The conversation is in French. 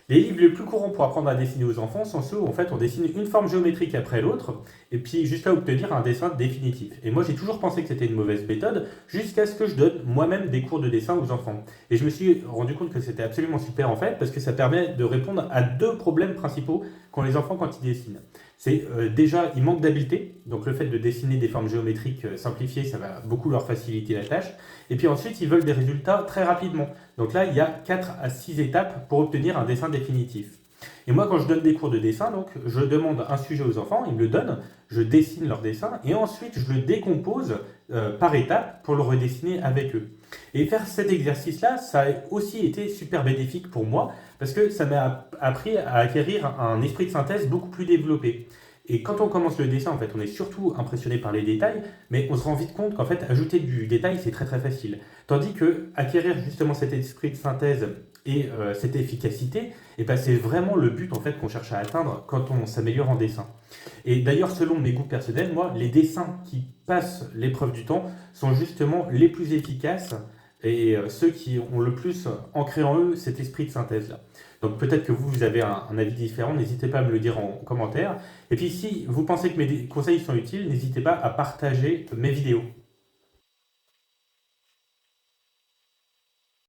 Les livres les plus courants pour apprendre à dessiner aux enfants sont ceux où en fait on dessine une forme géométrique après l'autre, et puis jusqu'à obtenir un dessin définitif. Et moi j'ai toujours pensé que c'était une mauvaise méthode, jusqu'à ce que je donne moi-même des cours de dessin aux enfants. Et je me suis rendu compte que c'était absolument super en fait, parce que ça permet de répondre à deux problèmes principaux qu'ont les enfants quand ils dessinent. C'est déjà, ils manquent d'habileté, donc le fait de dessiner des formes géométriques simplifiées, ça va beaucoup leur faciliter la tâche. Et puis ensuite, ils veulent des résultats très rapidement. Donc là, il y a 4 à 6 étapes pour obtenir un dessin définitif. Et moi, quand je donne des cours de dessin, donc, je demande un sujet aux enfants, ils me le donnent, je dessine leur dessin, et ensuite je le décompose par étapes pour le redessiner avec eux. Et faire cet exercice-là, ça a aussi été super bénéfique pour moi, parce que ça m'a appris à acquérir un esprit de synthèse beaucoup plus développé. Et quand on commence le dessin, en fait, on est surtout impressionné par les détails, mais on se rend vite compte qu'en fait, ajouter du détail, c'est très très facile. Tandis que acquérir justement cet esprit de synthèse et cette efficacité, et ben, c'est vraiment le but en fait qu'on cherche à atteindre quand on s'améliore en dessin. Et d'ailleurs, selon mes goûts personnels, moi, les dessins qui passent l'épreuve du temps sont justement les plus efficaces et ceux qui ont le plus ancré en eux cet esprit de synthèse-là. Donc peut-être que vous avez un avis différent, n'hésitez pas à me le dire en commentaire. Et puis si vous pensez que mes conseils sont utiles, n'hésitez pas à partager mes vidéos.